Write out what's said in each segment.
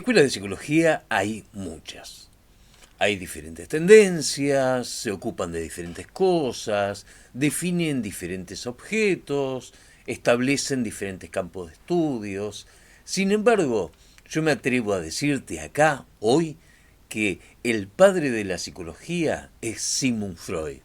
Escuelas de psicología hay muchas. Hay diferentes tendencias, se ocupan de diferentes cosas, definen diferentes objetos, establecen diferentes campos de estudios. Sin embargo, yo me atrevo a decirte acá, hoy, que el padre de la psicología es Sigmund Freud.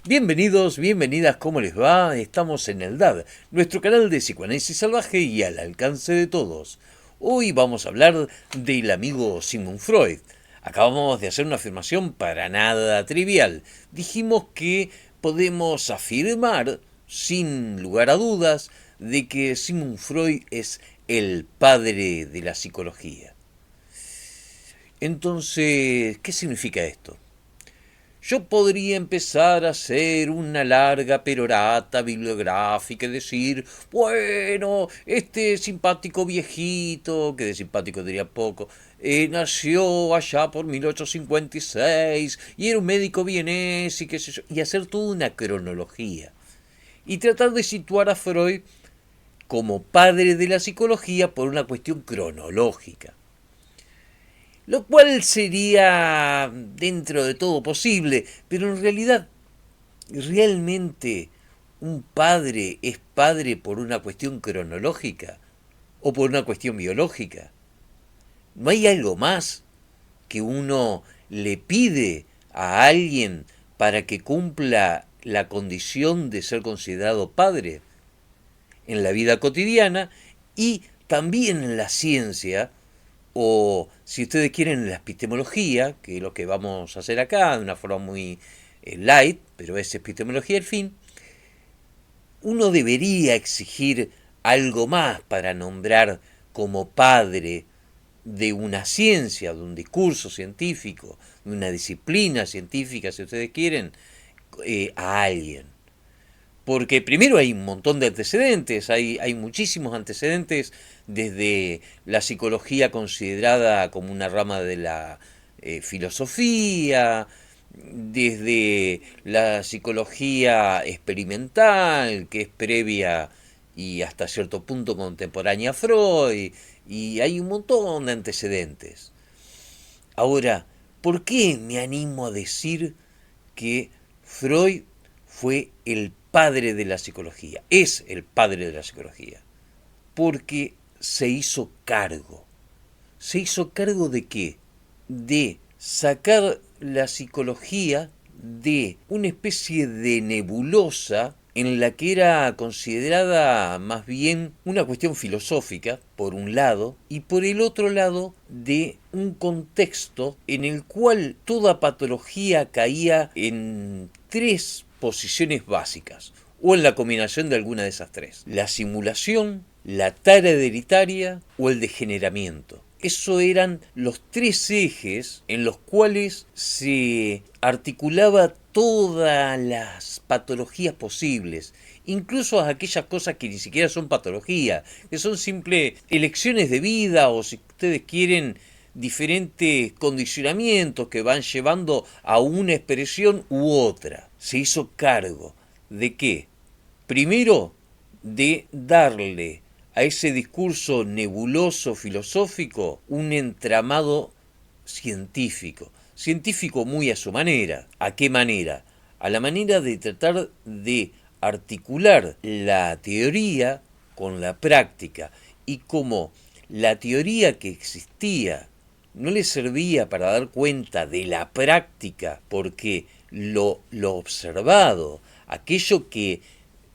Bienvenidos, bienvenidas, ¿cómo les va? Estamos en el DAD, nuestro canal de psicoanálisis salvaje y al alcance de todos. Hoy vamos a hablar del amigo Sigmund Freud. Acabamos de hacer una afirmación para nada trivial. Dijimos que podemos afirmar, sin lugar a dudas, de que Sigmund Freud es el padre de la psicología. Entonces, ¿qué significa esto? Yo podría empezar a hacer una larga perorata bibliográfica y decir, bueno, este simpático viejito, que de simpático diría poco, nació allá por 1856 y era un médico vienés y qué sé yo, y hacer toda una cronología. Y tratar de situar a Freud como padre de la psicología por una cuestión cronológica. Lo cual sería dentro de todo posible, pero en realidad, ¿realmente un padre es padre por una cuestión cronológica o por una cuestión biológica? ¿No hay algo más que uno le pide a alguien para que cumpla la condición de ser considerado padre en la vida cotidiana y también en la ciencia? O, si ustedes quieren, la epistemología, que es lo que vamos a hacer acá, de una forma muy light, pero es epistemología al fin, uno debería exigir algo más para nombrar como padre de una ciencia, de un discurso científico, de una disciplina científica, si ustedes quieren, a alguien. Porque primero hay un montón de antecedentes, hay muchísimos antecedentes desde la psicología considerada como una rama de la filosofía, desde la psicología experimental, que es previa y hasta cierto punto contemporánea a Freud, y hay un montón de antecedentes. Ahora, ¿por qué me animo a decir que Freud fue el padre de la psicología? Es el padre de la psicología. Porque se hizo cargo. ¿Se hizo cargo de qué? De sacar la psicología de una especie de nebulosa en la que era considerada más bien una cuestión filosófica, por un lado, y por el otro lado, de un contexto en el cual toda patología caía en tres posiciones básicas, o en la combinación de alguna de esas tres: la simulación, la tara hereditaria o el degeneramiento. Esos eran los tres ejes en los cuales se articulaba todas las patologías posibles, incluso aquellas cosas que ni siquiera son patología, que son simples elecciones de vida o, si ustedes quieren, diferentes condicionamientos que van llevando a una expresión u otra. Se hizo cargo de qué? Primero, de darle a ese discurso nebuloso filosófico un entramado científico. Científico muy a su manera. ¿A qué manera? A la manera de tratar de articular la teoría con la práctica. Y como la teoría que existía no le servía para dar cuenta de la práctica, porque lo observado, aquello que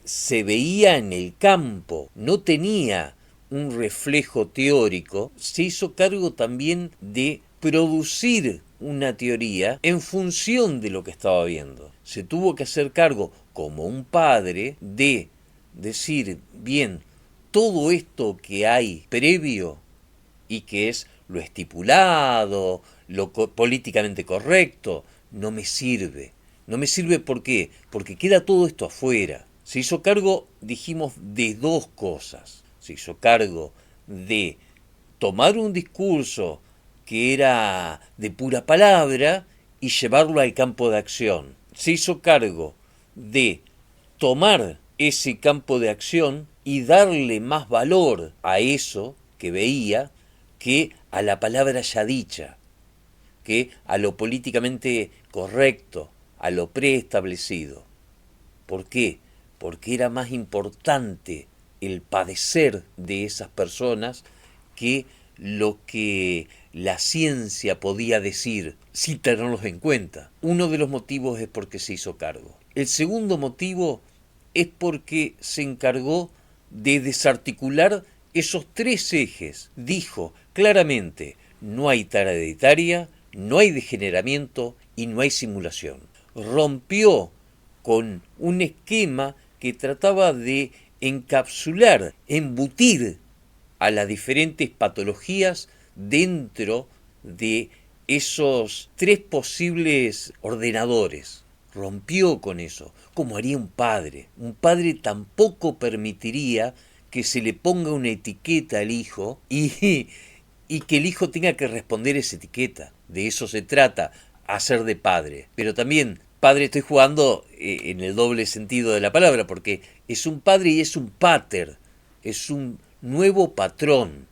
se veía en el campo, no tenía un reflejo teórico, se hizo cargo también de producir una teoría en función de lo que estaba viendo. Se tuvo que hacer cargo, como un padre, de decir, bien, todo esto que hay previo y que es lo estipulado, lo políticamente correcto, no me sirve. No me sirve, ¿por qué? Porque queda todo esto afuera. Se hizo cargo, dijimos, de dos cosas. Se hizo cargo de tomar un discurso que era de pura palabra y llevarlo al campo de acción. Se hizo cargo de tomar ese campo de acción y darle más valor a eso que veía que a la palabra ya dicha, que a lo políticamente correcto, a lo preestablecido. ¿Por qué? Porque era más importante el padecer de esas personas que lo que la ciencia podía decir sin tenerlos en cuenta. Uno de los motivos es porque se hizo cargo. El segundo motivo es porque se encargó de desarticular esos tres ejes. Dijo claramente, no hay tara hereditaria, no hay degeneramiento y no hay simulación. Rompió con un esquema que trataba de encapsular, embutir a las diferentes patologías dentro de esos tres posibles ordenadores. Rompió con eso, como haría un padre. Un padre tampoco permitiría que se le ponga una etiqueta al hijo y que el hijo tenga que responder esa etiqueta. De eso se trata, hacer de padre. Pero también, padre estoy jugando en el doble sentido de la palabra, porque es un padre y es un pater, es un nuevo patrón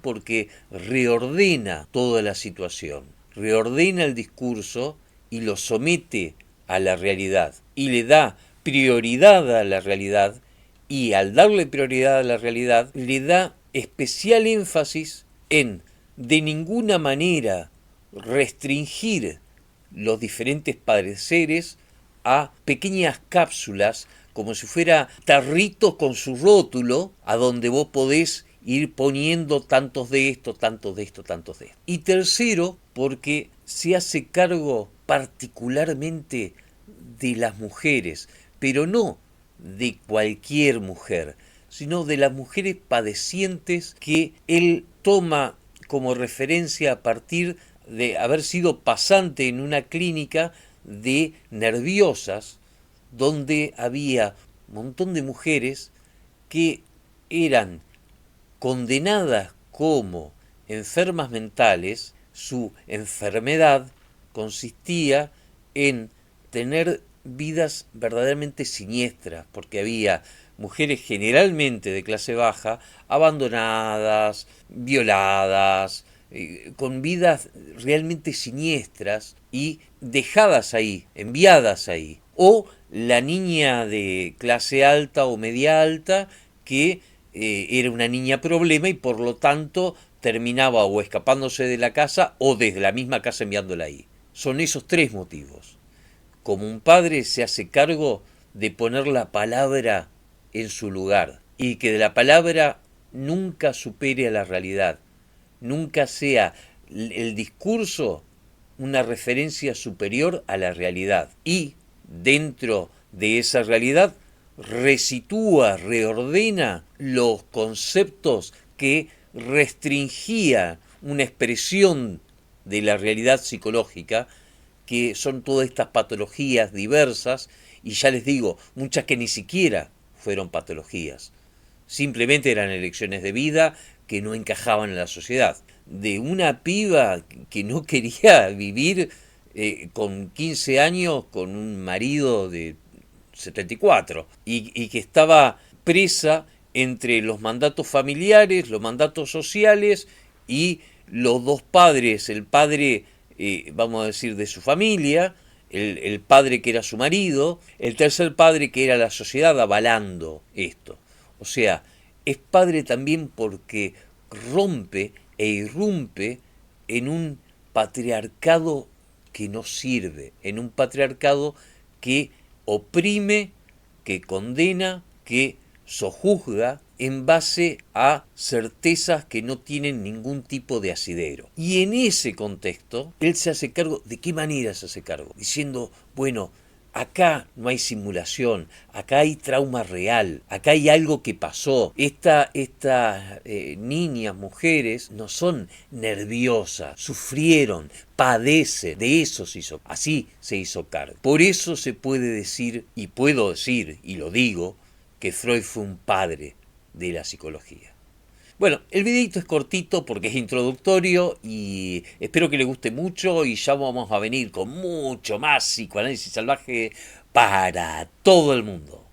porque reordena toda la situación, reordena el discurso y lo somete a la realidad y le da prioridad a la realidad, y al darle prioridad a la realidad le da especial énfasis en de ninguna manera restringir los diferentes pareceres a pequeñas cápsulas, como si fuera tarritos con su rótulo, a donde vos podés ir poniendo tantos de esto, tantos de esto, tantos de esto. Y tercero, porque se hace cargo particularmente de las mujeres, pero no de cualquier mujer, sino de las mujeres padecientes que él toma como referencia a partir de haber sido pasante en una clínica de nerviosas, donde había un montón de mujeres que eran condenadas como enfermas mentales. Su enfermedad consistía en tener vidas verdaderamente siniestras, porque había mujeres generalmente de clase baja, abandonadas, violadas, con vidas realmente siniestras y dejadas ahí, enviadas ahí. O la niña de clase alta o media alta que era una niña problema y por lo tanto terminaba o escapándose de la casa o desde la misma casa enviándola ahí. Son esos tres motivos. Como un padre se hace cargo de poner la palabra en su lugar y que de la palabra nunca supere a la realidad, nunca sea el discurso una referencia superior a la realidad, y dentro de esa realidad resitúa, reordena los conceptos que restringía una expresión de la realidad psicológica, que son todas estas patologías diversas, y ya les digo, muchas que ni siquiera fueron patologías, simplemente eran elecciones de vida que no encajaban en la sociedad. De una piba que no quería vivir con 15 años con un marido de 74 y que estaba presa entre los mandatos familiares, los mandatos sociales y los dos padres, el padre, vamos a decir, de su familia, el padre que era su marido, el tercer padre que era la sociedad avalando esto. O sea, es padre también porque rompe e irrumpe en un patriarcado que no sirve, en un patriarcado que oprime, que condena, que sojuzga en base a certezas que no tienen ningún tipo de asidero. Y en ese contexto, él se hace cargo. ¿De qué manera se hace cargo? Diciendo, bueno, acá no hay simulación, acá hay trauma real, acá hay algo que pasó. Estas niñas, mujeres, no son nerviosas, sufrieron, padecen, de eso se hizo, así se hizo cargo. Por eso se puede decir, y puedo decir, y lo digo, que Freud fue un padre de la psicología. Bueno, el videito es cortito porque es introductorio y espero que le guste mucho y ya vamos a venir con mucho más psicoanálisis salvaje para todo el mundo.